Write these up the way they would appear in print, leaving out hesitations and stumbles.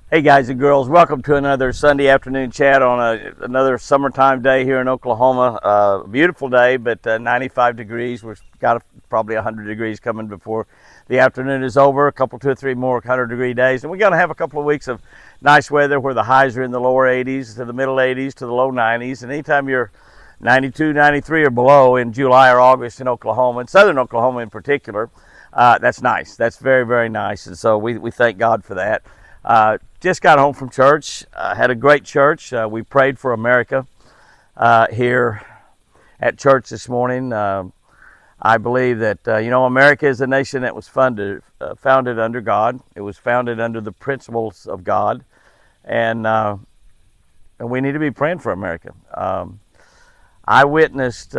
Hey guys and girls, welcome to another Sunday afternoon chat on another summertime day here in Oklahoma. Beautiful day, but 95 degrees. We've got probably 100 degrees coming before the afternoon is over. A couple, 2 or 3 more 100-degree days. And we're going to have a couple of weeks of nice weather where the highs are in the lower 80s to the middle 80s to the low 90s. And anytime you're 92, 93 or below in July or August in Oklahoma, and southern Oklahoma in particular, that's nice. That's very, very nice. And so we thank God for that. Just got home from church. Had a great church. We prayed for America here at church this morning. I believe that America is a nation that was founded under God. It was founded under the principles of God, and we need to be praying for America. I witnessed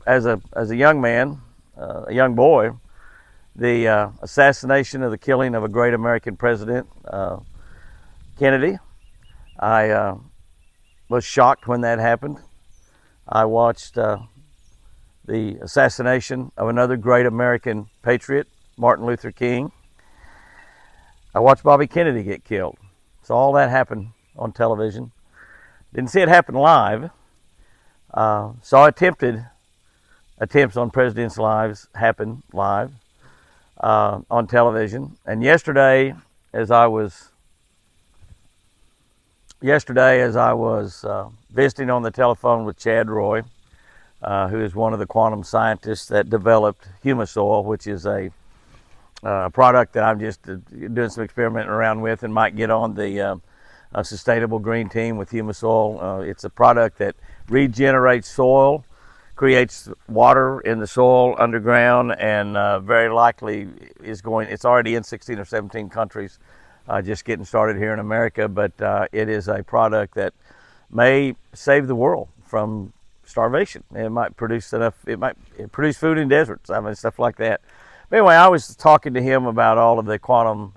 as a young man, a young boy, the assassination of the killing of a great American president, Kennedy. I was shocked when that happened. I watched the assassination of another great American patriot, Martin Luther King. I watched Bobby Kennedy get killed. So all that happened on television. Didn't see it happen live. Saw attempts on presidents' lives happen live on television. And yesterday, as I was visiting on the telephone with Chad Roy, who is one of the quantum scientists that developed humus oil, which is a product that I'm just doing some experimenting around with and might get on the sustainable green team with humus oil. It's a product that regenerates soil, creates water in the soil underground, and very likely it's already in 16 or 17 countries, just getting started here in America, but it is a product that may save the world from starvation. It might produce food in deserts, stuff like that. But anyway, I was talking to him about all of the quantum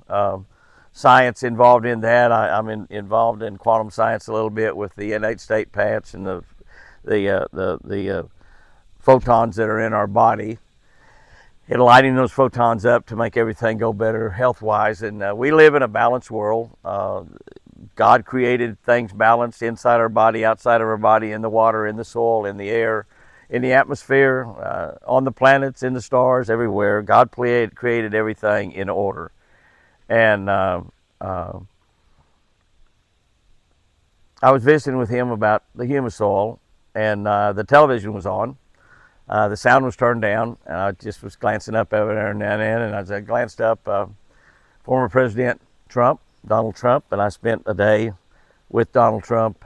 science involved in that. I'm involved in quantum science a little bit with the innate state patch and the photons that are in our body, and lighting those photons up to make everything go better health-wise. And we live in a balanced world. God created things balanced inside our body, outside of our body, in the water, in the soil, in the air, in the atmosphere, on the planets, in the stars, everywhere. God created everything in order. And I was visiting with him about the humus oil, and the television was on. The sound was turned down, and I just was glancing up every now and then, and as I glanced up, former President Donald Trump, and I spent a day with Donald Trump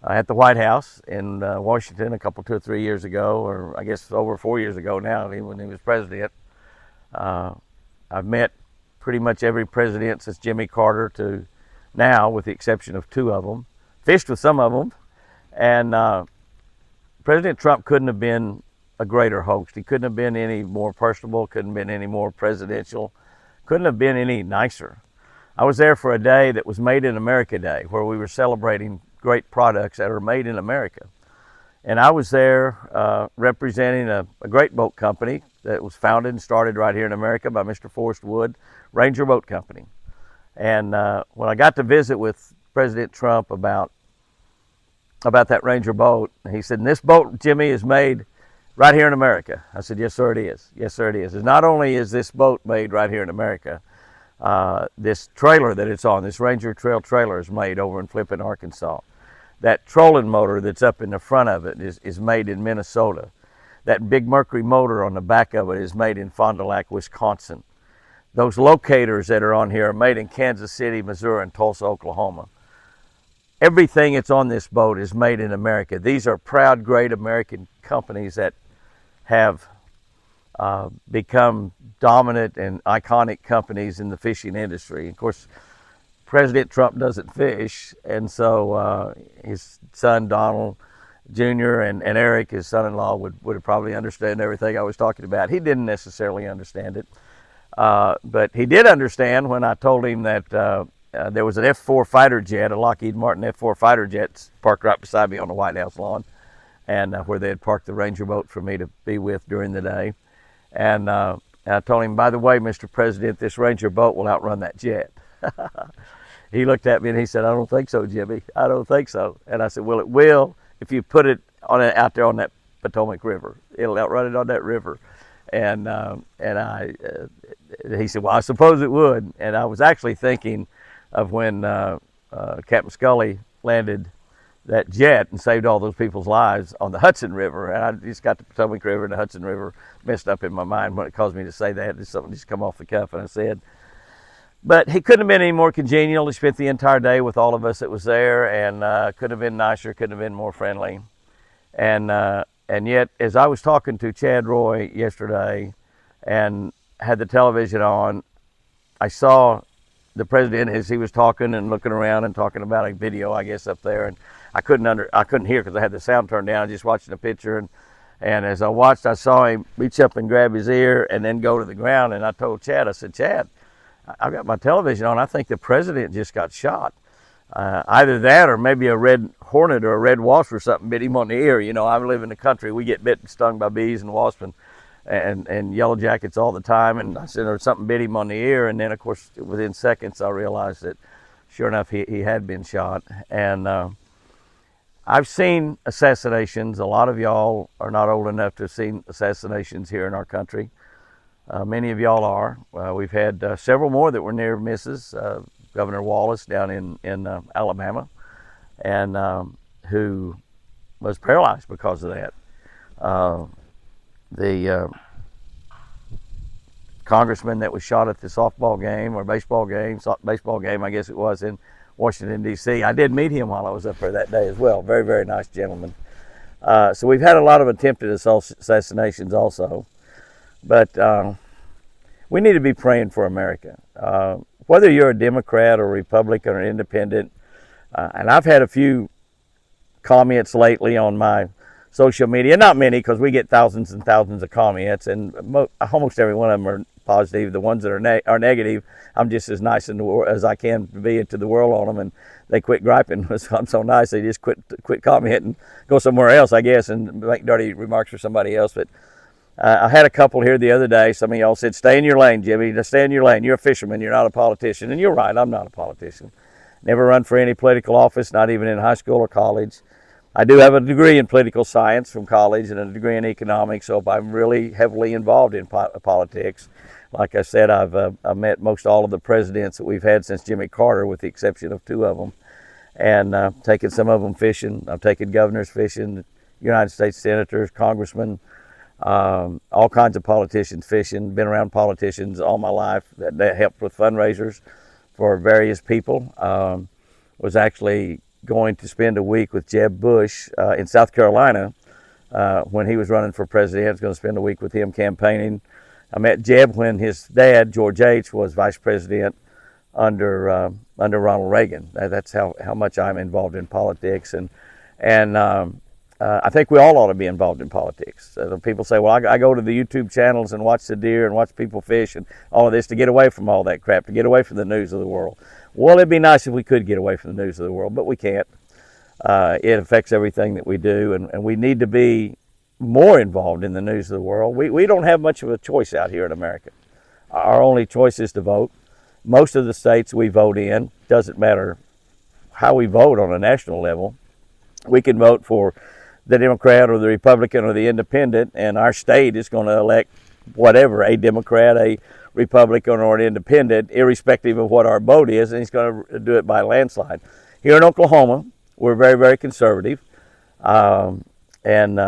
at the White House in Washington a couple, 2 or 3 years ago, or I guess over 4 years ago now, when he was president. I've met pretty much every president since Jimmy Carter to now, with the exception of 2 of them. Fished with some of them, and President Trump couldn't have been a greater host. He couldn't have been any more personable, couldn't have been any more presidential, couldn't have been any nicer. I was there for a day that was Made in America Day, where we were celebrating great products that are made in America. And I was there representing a great boat company that was founded and started right here in America by Mr. Forrest Wood, Ranger Boat Company. And when I got to visit with President Trump about that Ranger boat, he said, "And this boat, Jimmy, is made right here in America." I said, "Yes, sir, it is. Yes, sir, it is." And not only is this boat made right here in America, this trailer that it's on, this Ranger Trail trailer, is made over in Flippin, Arkansas. That trolling motor that's up in the front of it is made in Minnesota. That big Mercury motor on the back of it is made in Fond du Lac, Wisconsin. Those locators that are on here are made in Kansas City, Missouri, and Tulsa, Oklahoma. Everything that's on this boat is made in America. These are proud, great American companies that have become dominant and iconic companies in the fishing industry. Of course, President Trump doesn't fish, and so his son Donald Jr. and Eric, his son-in-law, would probably understand everything I was talking about. He didn't necessarily understand it, but he did understand when I told him that there was an F-4 fighter jet, a Lockheed Martin F-4 fighter jet, parked right beside me on the White House lawn, and where they had parked the Ranger boat for me to be with during the day. And I told him, "By the way, Mr. President, this Ranger boat will outrun that jet." he looked at me and he said, "I don't think so, Jimmy. I don't think so." And I said, "Well, it will if you put it on out there on that Potomac River. It'll outrun it on that river." And he said, "Well, I suppose it would." And I was actually thinking of when Captain Scully landed that jet and saved all those people's lives on the Hudson River. And I just got the Potomac River and the Hudson River messed up in my mind when it caused me to say that. It's something just come off the cuff, and I said. But he couldn't have been any more congenial. He spent the entire day with all of us that was there, and couldn't have been nicer, couldn't have been more friendly. And yet, as I was talking to Chad Roy yesterday and had the television on, I saw the president as he was talking and looking around and talking about a video, I guess, up there. And I couldn't hear because I had the sound turned down, just watching the picture. And as I watched, I saw him reach up and grab his ear and then go to the ground. And I told Chad, I said, "Chad, I've got my television on. I think the president just got shot. Either that or maybe a red hornet or a red wasp or something bit him on the ear. You know, I live in the country. We get bit and stung by bees and wasps and yellow jackets all the time." And I said, or something bit him on the ear. And then, of course, within seconds, I realized that, sure enough, he had been shot. And I've seen assassinations. A lot of y'all are not old enough to have seen assassinations here in our country. Many of y'all are. We've had several more that were near misses. Governor Wallace down in Alabama, and who was paralyzed because of that. The congressman that was shot at the softball game or baseball game, I guess it was, in Washington, D.C. I did meet him while I was up there that day as well. Very, very nice gentleman. So we've had a lot of attempted assassinations also. But we need to be praying for America. Whether you're a Democrat or a Republican or independent, and I've had a few comments lately on my social media, not many because we get thousands and thousands of comments, and almost every one of them are positive. The ones that are negative, I'm just as nice as I can be to the world on them, and they quit griping. I'm so nice, they just quit commenting and go somewhere else, I guess, and make dirty remarks for somebody else. But I had a couple here the other day. Some of y'all said, "Stay in your lane, Jimmy. Just stay in your lane. You're a fisherman. You're not a politician." And you're right. I'm not a politician. Never run for any political office, not even in high school or college. I do have a degree in political science from college and a degree in economics, so I'm really heavily involved in politics. Like I said, I've met most all of the presidents that we've had since Jimmy Carter, with the exception of 2 of them, and taken some of them fishing. I've taken governors fishing, United States senators, congressmen, all kinds of politicians fishing. Been around politicians all my life. That helped with fundraisers for various people. Was actually going to spend a week with Jeb Bush in South Carolina when he was running for president. I was going to spend a week with him campaigning. I met Jeb when his dad, George H., was vice president under Ronald Reagan. That's how much I'm involved in politics, and I think we all ought to be involved in politics. People say, "Well, I go to the YouTube channels and watch the deer and watch people fish and all of this to get away from all that crap, to get away from the news of the world." Well, it'd be nice if we could get away from the news of the world, but we can't. It affects everything that we do, and we need to be more involved in the news of the world. We don't have much of a choice out here in America. Our only choice is to vote. Most of the states we vote in, doesn't matter how we vote on a national level, we can vote for the Democrat or the Republican or the Independent, and our state is going to elect whatever, a Democrat, a Republican, or an Independent, irrespective of what our vote is, and he's going to do it by landslide. Here in Oklahoma, we're very, very conservative, and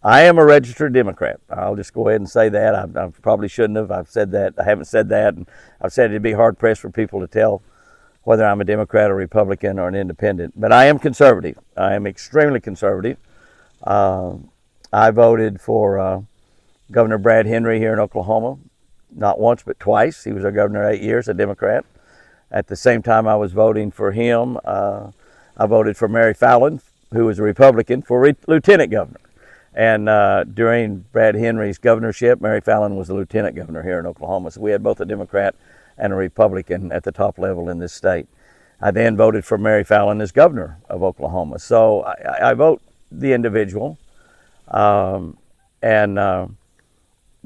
I am a registered Democrat. I'll just go ahead and say that. I probably shouldn't have. I've said that. I haven't said that, and I've said it'd be hard-pressed for people to tell whether I'm a Democrat, or Republican, or an Independent. But I am conservative. I am extremely conservative. I voted for Governor Brad Henry here in Oklahoma, not once but twice. He was our governor 8 years, a Democrat. At the same time I was voting for him, I voted for Mary Fallin, who was a Republican, for lieutenant governor. And during Brad Henry's governorship, Mary Fallin was the lieutenant governor here in Oklahoma. So we had both a Democrat and a Republican at the top level in this state. I then voted for Mary Fallin as governor of Oklahoma. So I vote the individual.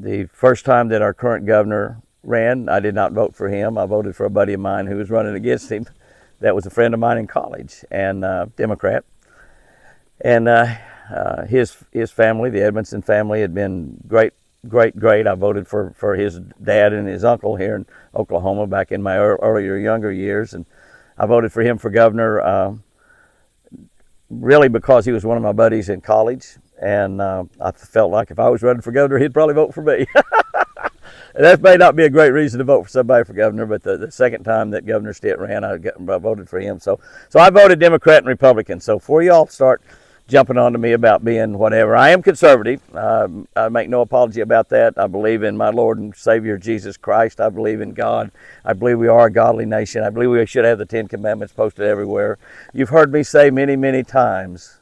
The first time that our current governor ran, I did not vote for him. I voted for a buddy of mine who was running against him that was a friend of mine in college, and Democrat. And his family, the Edmondson family, had been great. I voted for his dad and his uncle here in Oklahoma back in my earlier, younger years, and I voted for him for governor really because he was one of my buddies in college, and I felt like if I was running for governor, he'd probably vote for me. And that may not be a great reason to vote for somebody for governor, but the second time that Governor Stitt ran, I voted for him. So I voted Democrat and Republican. So before y'all start jumping on to me about being whatever, I am conservative. I make no apology about that. I believe in my Lord and Savior Jesus Christ. I believe in God. I believe we are a godly nation. I believe we should have the 10 Commandments posted everywhere. You've heard me say many, many times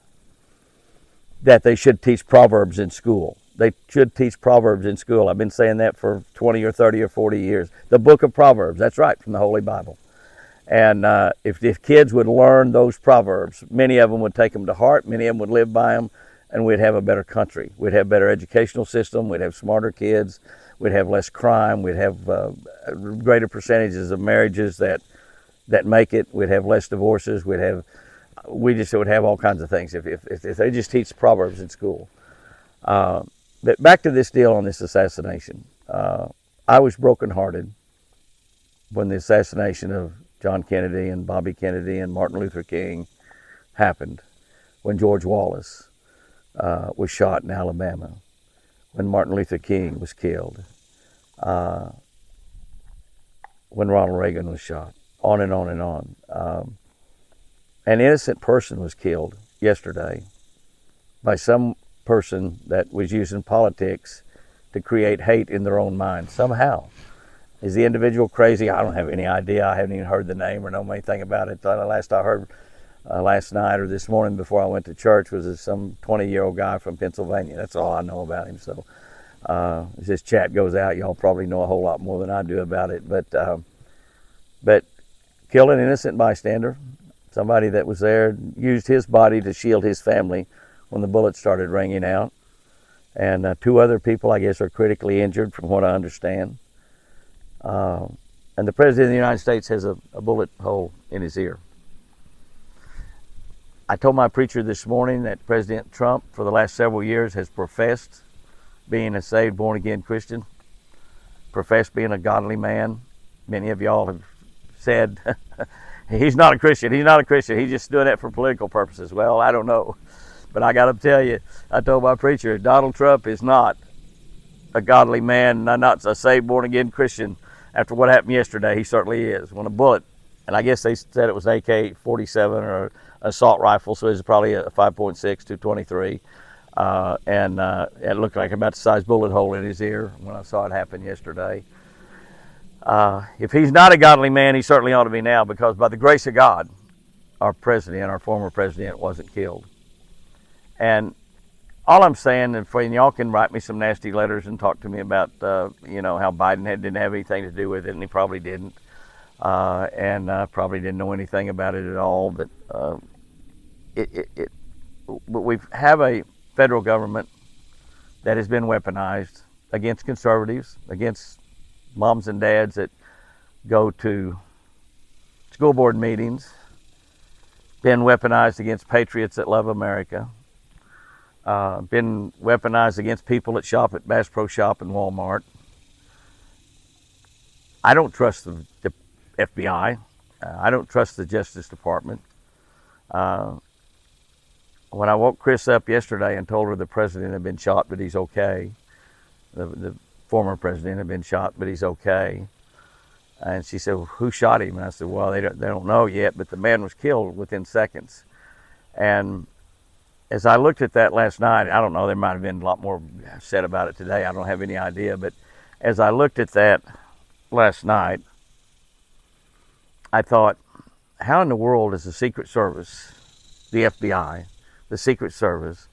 that they should teach Proverbs in school. They should teach Proverbs in school. I've been saying that for 20 or 30 or 40 years. The book of Proverbs, that's right, from the Holy Bible. And if kids would learn those Proverbs, many of them would take them to heart, many of them would live by them, and we'd have a better country. We'd have a better educational system, we'd have smarter kids, we'd have less crime, we'd have greater percentages of marriages that make it, we'd have less divorces, we would have all kinds of things if they just teach Proverbs in school. But back to this deal on this assassination. I was brokenhearted when the assassination of John Kennedy and Bobby Kennedy and Martin Luther King happened, when George Wallace was shot in Alabama, when Martin Luther King was killed, when Ronald Reagan was shot, on and on and on. An innocent person was killed yesterday by some person that was using politics to create hate in their own mind somehow. Is the individual crazy? I don't have any idea. I haven't even heard the name or know anything about it. The last I heard last night or this morning before I went to church was some 20-year-old guy from Pennsylvania. That's all I know about him. So as this chat goes out, y'all probably know a whole lot more than I do about it. But killed an innocent bystander, somebody that was there, used his body to shield his family when the bullets started ringing out. And 2 other people, I guess, are critically injured from what I understand. And the President of the United States has a bullet hole in his ear. I told my preacher this morning that President Trump, for the last several years, has professed being a saved, born-again Christian, professed being a godly man. Many of y'all have said, he's not a Christian, he's just doing that for political purposes. Well, I don't know. But I got to tell you, I told my preacher, Donald Trump is not a godly man, not a saved, born-again Christian. After what happened yesterday, he certainly is. When a bullet, and I guess they said it was AK-47 or an assault rifle, so it was probably a 5.6, 223. And it looked like about the size bullet hole in his ear when I saw it happen yesterday. If he's not a godly man, he certainly ought to be now, because by the grace of God, our president, our former president, wasn't killed. And all I'm saying, and y'all can write me some nasty letters and talk to me about, how Biden didn't have anything to do with it, and he probably didn't, and probably didn't know anything about it at all. But but we have a federal government that has been weaponized against conservatives, against moms and dads that go to school board meetings, been weaponized against patriots that love America. Been weaponized against people that shop at Bass Pro Shop and Walmart. I don't trust the FBI. I don't trust the Justice Department. When I woke Chris up yesterday and told her the president had been shot, but he's okay. The former president had been shot, but he's okay. And she said, well, who shot him? And I said, well, they don't know yet, but the man was killed within seconds. And as I looked at that last night, I don't know, there might have been a lot more said about it today. I don't have any idea. But as I looked at that last night, I thought, how in the world is the Secret Service, the FBI, the Secret Service,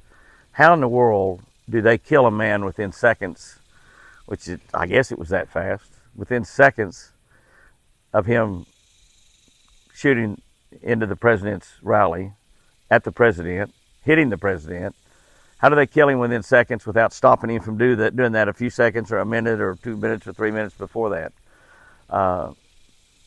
how in the world do they kill a man within seconds, which is, I guess it was that fast, within seconds of him shooting into the president's rally at the president, hitting the president? How do they kill him within seconds without stopping him from doing that a few seconds or a minute or 2 minutes or 3 minutes before that?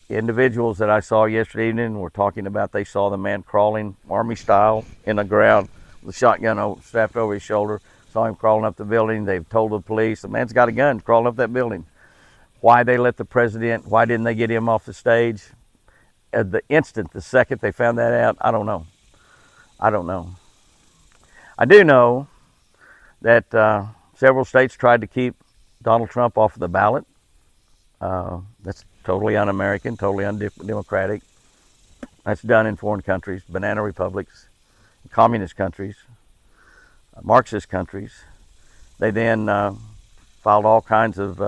individuals that I saw yesterday evening were talking about they saw the man crawling, army style, in the ground with a shotgun strapped over his shoulder. Saw him crawling up the building. They've told the police, the man's got a gun crawling up that building. Why they let the president, why didn't they get him off the stage? At the second they found that out, I don't know. I don't know. I do know that several states tried to keep Donald Trump off of the ballot. That's totally un-American, totally undemocratic. That's done in foreign countries, banana republics, communist countries, Marxist countries. They then filed all kinds of,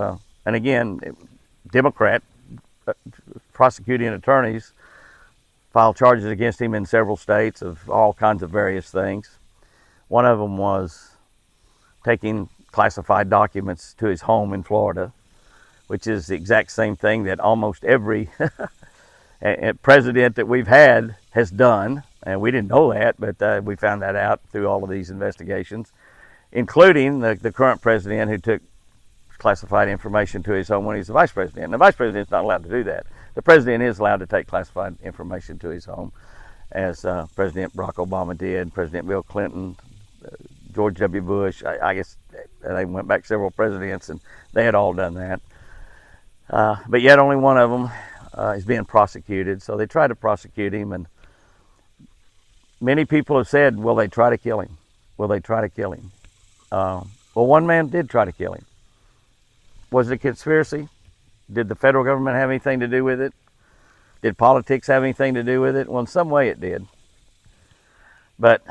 and again, Democrat prosecuting attorneys filed charges against him in several states of all kinds of various things. One of them was taking classified documents to his home in Florida, which is the exact same thing that almost every president that we've had has done. And we didn't know that, but we found that out through all of these investigations, including the current president who took classified information to his home when he's the vice president. And the vice president's not allowed to do that. The president is allowed to take classified information to his home, as President Barack Obama did, President Bill Clinton, George W. Bush. I guess they went back several presidents, and they had all done that. But yet only one of them is being prosecuted. So they tried to prosecute him, and many people have said, will they try to kill him? Will they try to kill him? Well, one man did try to kill him. Was it a conspiracy? Did the federal government have anything to do with it? Did politics have anything to do with it? Well, in some way it did. But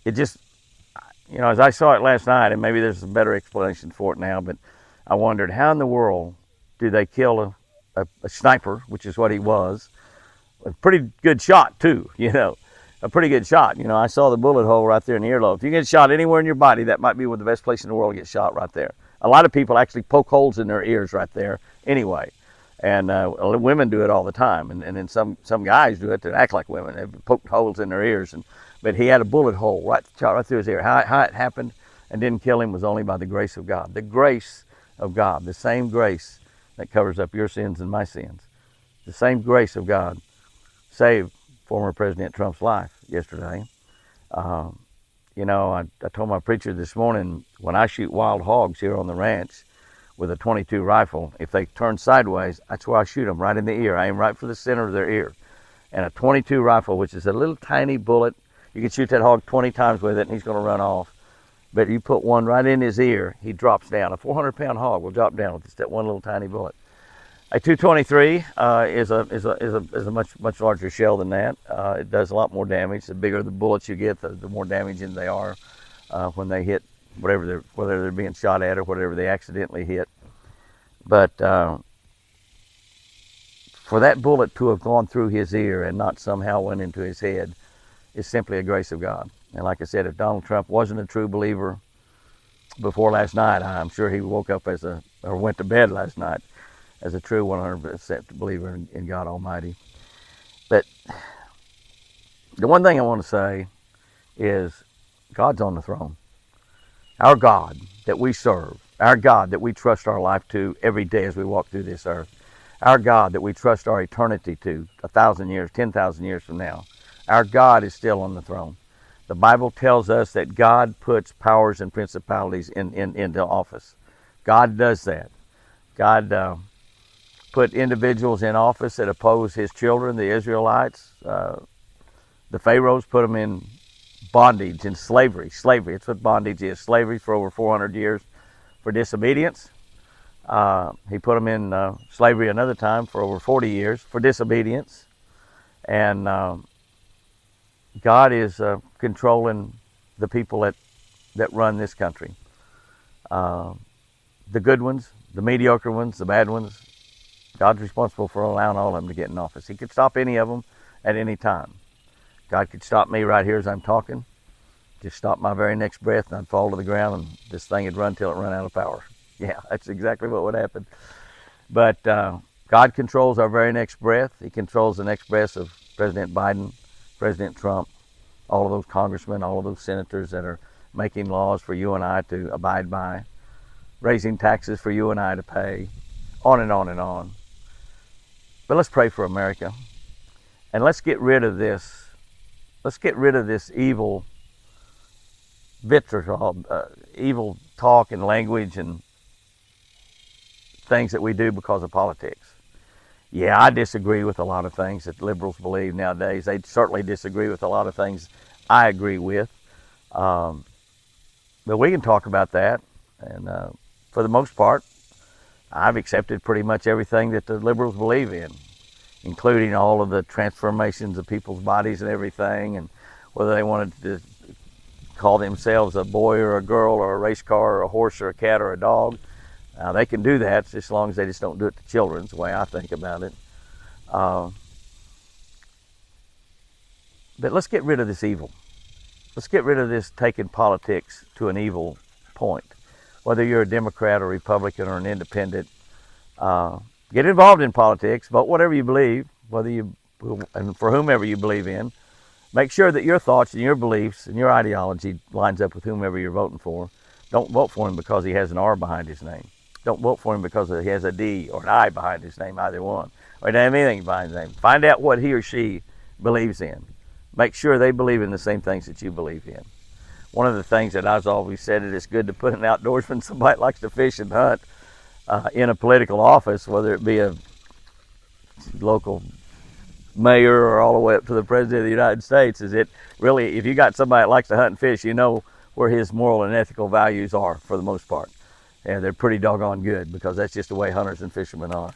it just, you know, as I saw it last night, and maybe there's a better explanation for it now, but I wondered, how in the world do they kill a sniper, which is what he was, a pretty good shot too, you know, a pretty good shot. You know, I saw the bullet hole right there in the earlobe. If you get shot anywhere in your body, that might be the best place in the world to get shot, right there. A lot of people actually poke holes in their ears right there anyway. And women do it all the time. And then some guys do it that act like women. They've poked holes in their ears. But he had a bullet hole right through his ear. How it happened and didn't kill him was only by the grace of God. The grace of God, the same grace that covers up your sins and my sins. The same grace of God saved former President Trump's life yesterday. You know, I told my preacher this morning, when I shoot wild hogs here on the ranch with a .22 rifle, if they turn sideways, that's where I shoot them, right in the ear. I aim right for the center of their ear. And a .22 rifle, which is a little tiny bullet, you can shoot that hog 20 times with it and he's going to run off. But you put one right in his ear, he drops down. A 400-pound hog will drop down with just that one little tiny bullet. A 223 is a much larger shell than that. It does a lot more damage. The bigger the bullets you get, the more damaging they are when they hit whether they're being shot at or whatever they accidentally hit. But for that bullet to have gone through his ear and not somehow went into his head is simply a grace of God. And like I said, if Donald Trump wasn't a true believer before last night, I'm sure he woke up or went to bed last night as a true 100% believer in God Almighty. But the one thing I want to say is God's on the throne. Our God that we serve, our God that we trust our life to every day as we walk through this earth, our God that we trust our eternity to 1,000 years, 10,000 years from now, our God is still on the throne. The Bible tells us that God puts powers and principalities into office. God does that. God put individuals in office that oppose his children, the Israelites. The Pharaohs put them in bondage and slavery. Slavery, it's what bondage is. Slavery for over 400 years for disobedience. He put them in slavery another time for over 40 years for disobedience. And God is controlling the people that run this country. The good ones, the mediocre ones, the bad ones. God's responsible for allowing all of them to get in office. He could stop any of them at any time. God could stop me right here as I'm talking, just stop my very next breath, and I'd fall to the ground, and this thing would run till it ran out of power. Yeah, that's exactly what would happen. But God controls our very next breath. He controls the next breaths of President Biden, President Trump, all of those congressmen, all of those senators that are making laws for you and I to abide by, raising taxes for you and I to pay, on and on and on. But let's pray for America, and let's get rid of this. Let's get rid of this evil vitriol, evil talk and language and things that we do because of politics. Yeah, I disagree with a lot of things that liberals believe nowadays. They certainly disagree with a lot of things I agree with. But we can talk about that. And for the most part, I've accepted pretty much everything that the liberals believe in, including all of the transformations of people's bodies and everything, and whether they wanted to call themselves a boy or a girl or a race car or a horse or a cat or a dog. They can do that just as long as they just don't do it to children, is the way I think about it. But let's get rid of this evil. Let's get rid of this taking politics to an evil point. Whether you're a Democrat or Republican or an independent, get involved in politics, vote whatever you believe, and for whomever you believe in. Make sure that your thoughts and your beliefs and your ideology lines up with whomever you're voting for. Don't vote for him because he has an R behind his name. Don't vote for him because he has a D or an I behind his name, either one. Or he doesn't have anything behind his name. Find out what he or she believes in. Make sure they believe in the same things that you believe in. One of the things that I've always said, it is good to put an outdoorsman, somebody that likes to fish and hunt, in a political office, whether it be a local mayor or all the way up to the president of the United States. Is it really, if you got somebody that likes to hunt and fish, you know where his moral and ethical values are for the most part. And they're pretty doggone good, because that's just the way hunters and fishermen are.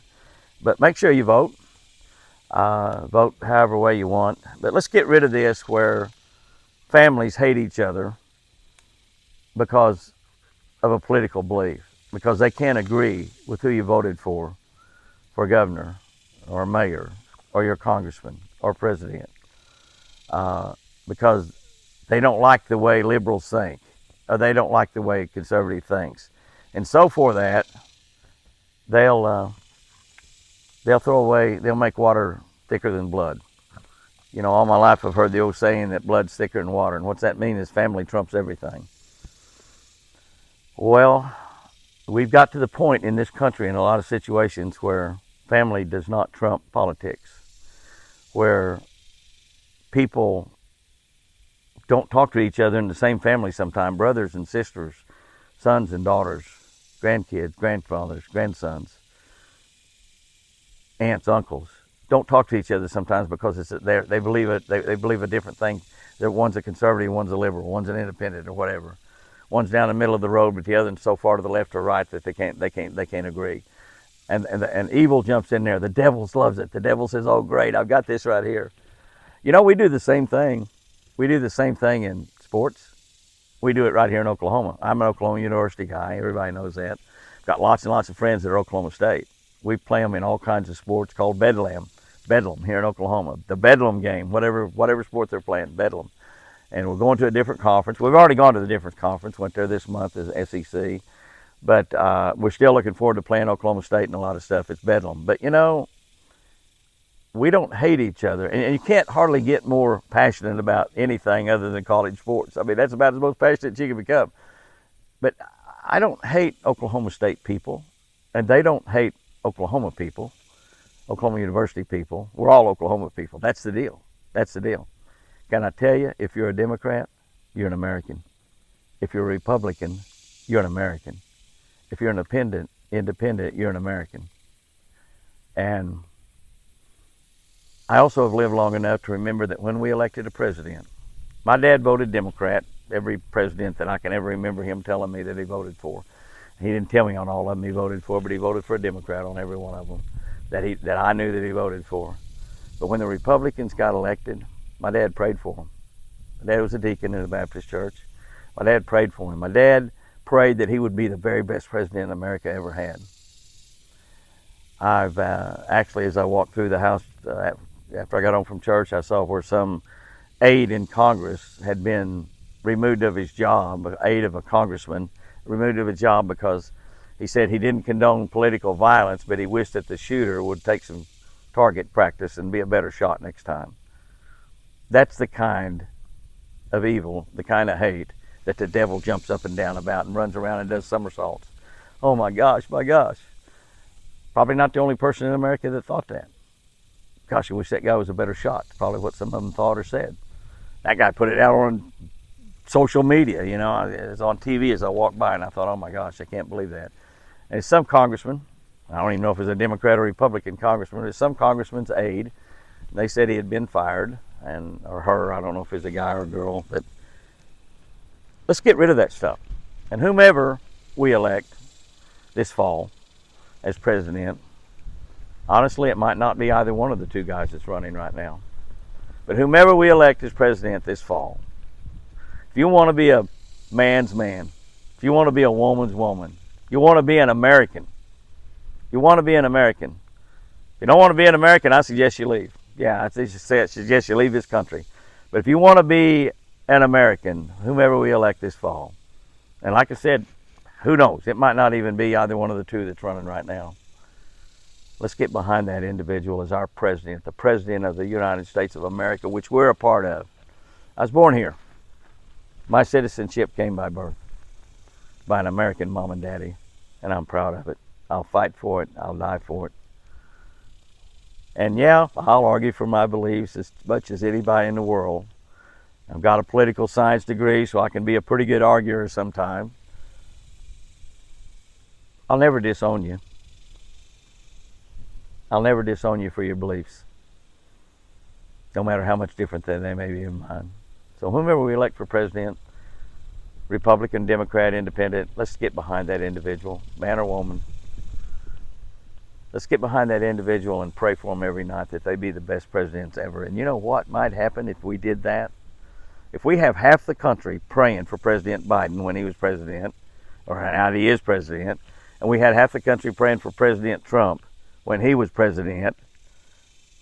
But make sure you vote. Vote however way you want. But let's get rid of this where families hate each other because of a political belief, because they can't agree with who you voted for governor or mayor or your congressman or president, because they don't like the way liberals think, or they don't like the way conservative thinks. And so for that, they'll make water thicker than blood. You know, all my life I've heard the old saying that blood's thicker than water. And what's that mean is family trumps everything. Well, we've got to the point in this country in a lot of situations where family does not trump politics, where people don't talk to each other in the same family sometimes, brothers and sisters, sons and daughters, grandkids, grandfathers, grandsons, aunts, uncles, don't talk to each other sometimes because they believe a different thing. One's a conservative, one's a liberal, one's an independent, or whatever. One's down the middle of the road, but the other's so far to the left or right that they can't agree. And evil jumps in there. The devil loves it. The devil says, "Oh, great, I've got this right here." You know, we do the same thing. We do the same thing in sports. We do it right here in Oklahoma. I'm an Oklahoma University guy. Everybody knows that. Got lots and lots of friends that are Oklahoma State. We play them in all kinds of sports called Bedlam here in Oklahoma. The Bedlam game, whatever sport they're playing, Bedlam. And we're going to a different conference. We've already gone to the different conference. Went there this month as SEC. But we're still looking forward to playing Oklahoma State and a lot of stuff. It's Bedlam. But, you know, we don't hate each other. And you can't hardly get more passionate about anything other than college sports. I mean, that's about the most passionate you can become. But I don't hate Oklahoma State people, and they don't hate Oklahoma people, Oklahoma University people. We're all Oklahoma people. That's the deal. That's the deal. Can I tell you, if you're a Democrat, you're an American. If you're a Republican, you're an American. If you're an independent, you're an American. And I also have lived long enough to remember that when we elected a president, my dad voted Democrat, every president that I can ever remember him telling me that he voted for. He didn't tell me on all of them he voted for, but he voted for a Democrat on every one of them that I knew that he voted for. But when the Republicans got elected, my dad prayed for him. My dad was a deacon in a Baptist church. My dad prayed for him. My dad prayed that he would be the very best president America ever had. I've actually, as I walked through the house after I got home from church, I saw where some aide in Congress had been removed of his job, aide of a congressman, removed of his job because he said he didn't condone political violence, but he wished that the shooter would take some target practice and be a better shot next time. That's the kind of evil, the kind of hate that the devil jumps up and down about and runs around and does somersaults. Oh my gosh, my gosh. Probably not the only person in America that thought that. Gosh, I wish that guy was a better shot. Probably what some of them thought or said. That guy put it out on social media, you know. It was on TV as I walked by, and I thought, oh my gosh, I can't believe that. And some congressman, I don't even know if it was a Democrat or Republican congressman, it's some congressman's aide. They said he had been fired, or her, I don't know if it's a guy or a girl, but let's get rid of that stuff. And whomever we elect this fall as president, honestly, it might not be either one of the two guys that's running right now. But whomever we elect as president this fall, if you want to be a man's man, if you want to be a woman's woman, you want to be an American, if you want to be an American, if you don't want to be an American, I suggest you leave. Yeah, I suggest you leave this country. But if you want to be an American, whomever we elect this fall, and like I said, who knows? It might not even be either one of the two that's running right now. Let's get behind that individual as our president, the president of the United States of America, which we're a part of. I was born here. My citizenship came by birth, by an American mom and daddy, and I'm proud of it. I'll fight for it. I'll die for it. And yeah, I'll argue for my beliefs as much as anybody in the world. I've got a political science degree, so I can be a pretty good arguer sometime. I'll never disown you. I'll never disown you for your beliefs, no matter how much different than they may be in mine. So whomever we elect for president, Republican, Democrat, Independent, let's get behind that individual, man or woman. Let's get behind that individual and pray for them every night that they be the best presidents ever. And you know what might happen if we did that? If we have half the country praying for President Biden when he was president, or now he is president, and we had half the country praying for President Trump when he was president,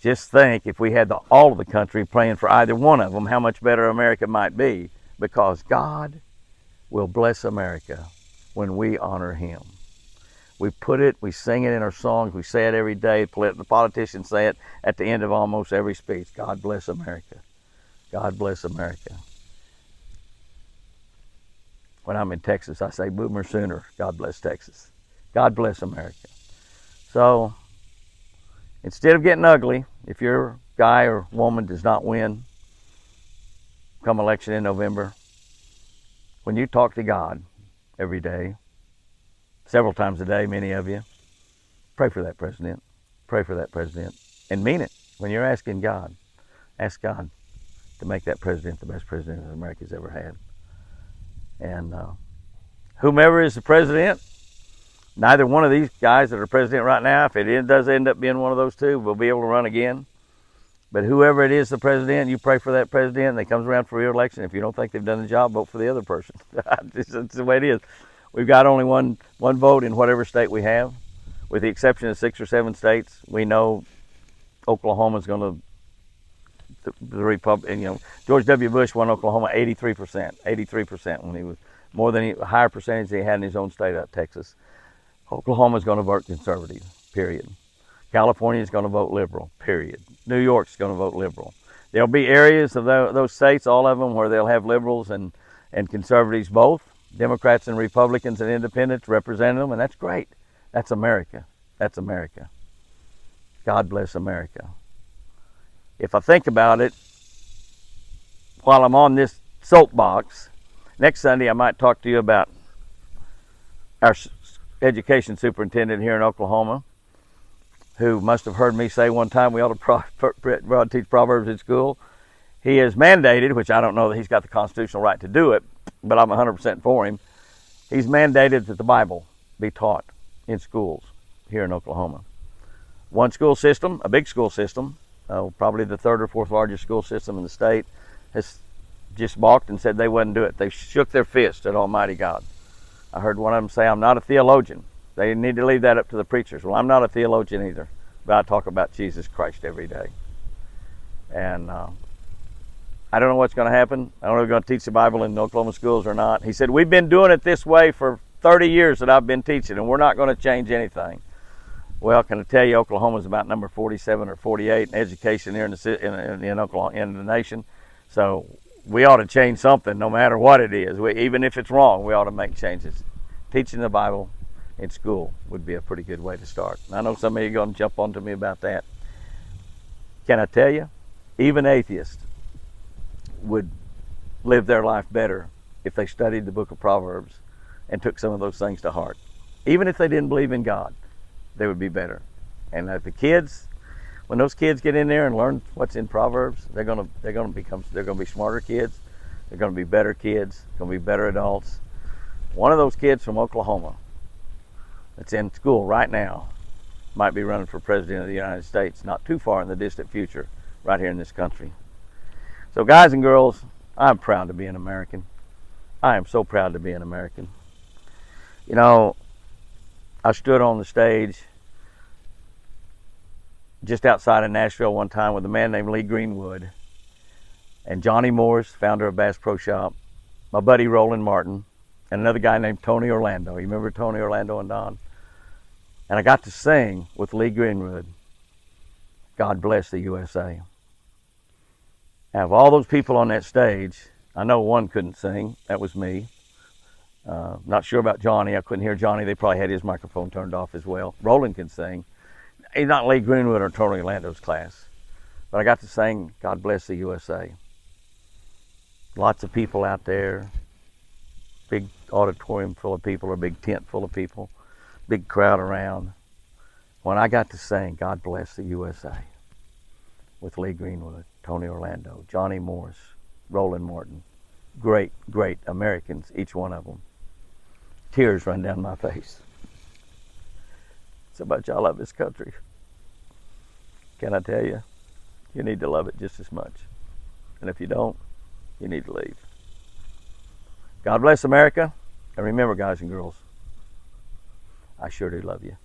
just think if we had all of the country praying for either one of them, how much better America might be, because God will bless America when we honor him. We put it, we sing it in our songs, we say it every day. The politicians say it at the end of almost every speech. God bless America. God bless America. When I'm in Texas, I say Boomer Sooner. God bless Texas. God bless America. So, instead of getting ugly, if your guy or woman does not win come election in November, when you talk to God every day, several times a day, many of you, pray for that president. Pray for that president. And mean it. When you're asking God, ask God to make that president the best president that America's ever had. And whomever is the president, neither one of these guys that are president right now, if it does end up being one of those two, will be able to run again. But whoever it is, the president, you pray for that president, and they comes around for re-election. If you don't think they've done the job, vote for the other person. That's the way it is. We've got only one vote in whatever state we have, with the exception of 6 or 7 states. We know Oklahoma's going to, the Republican, you know, George W. Bush won Oklahoma 83% when he was a higher percentage than he had in his own state out of Texas. Oklahoma's going to vote conservative, period. California's going to vote liberal, period. New York's going to vote liberal. There'll be areas of those states, all of them, where they'll have liberals and conservatives both. Democrats and Republicans and independents representing them, and that's great. That's America. That's America. God bless America. If I think about it, while I'm on this soapbox, next Sunday I might talk to you about our education superintendent here in Oklahoma, who must have heard me say one time we ought to teach Proverbs in school. He is mandated, which I don't know that he's got the constitutional right to do it, but I'm 100% for him. He's mandated that the Bible be taught in schools here in Oklahoma. One school system, a big school system, probably the 3rd or 4th largest school system in the state, has just balked and said they wouldn't do it. They shook their fist at Almighty God. I heard one of them say, I'm not a theologian. They need to leave that up to the preachers. Well, I'm not a theologian either, but I talk about Jesus Christ every day. And I don't know what's going to happen. I don't know if we're going to teach the Bible in Oklahoma schools or not. He said, we've been doing it this way for 30 years that I've been teaching, and we're not going to change anything. Well, can I tell you, Oklahoma's about number 47 or 48 in education here in the nation. So we ought to change something no matter what it is. Even if it's wrong, we ought to make changes. Teaching the Bible in school would be a pretty good way to start. And I know some of you are going to jump onto me about that. Can I tell you, even atheists would live their life better if they studied the book of Proverbs and took some of those things to heart. Even if they didn't believe in God, they would be better. And the kids, when those kids get in there and learn what's in Proverbs, they're going to be smarter kids. They're going to be better kids. Going to be better adults. One of those kids from Oklahoma that's in school right now might be running for president of the United States not too far in the distant future, right here in this country. So guys and girls, I'm proud to be an American. I am so proud to be an American. You know, I stood on the stage just outside of Nashville one time with a man named Lee Greenwood and Johnny Morris, founder of Bass Pro Shop, my buddy Roland Martin, and another guy named Tony Orlando. You remember Tony Orlando and Don? And I got to sing with Lee Greenwood, God Bless the USA. Out of all those people on that stage, I know one couldn't sing. That was me. Not sure about Johnny. I couldn't hear Johnny. They probably had his microphone turned off as well. Roland can sing. He's not Lee Greenwood or Tony Orlando's class. But I got to sing God Bless the USA. Lots of people out there. Big auditorium full of people or big tent full of people. Big crowd around. When I got to sing God Bless the USA with Lee Greenwood, Tony Orlando, Johnny Morris, Roland Martin. Great, great Americans, each one of them. Tears run down my face. So much I love this country. Can I tell you? You need to love it just as much. And if you don't, you need to leave. God bless America. And remember, guys and girls, I sure do love you.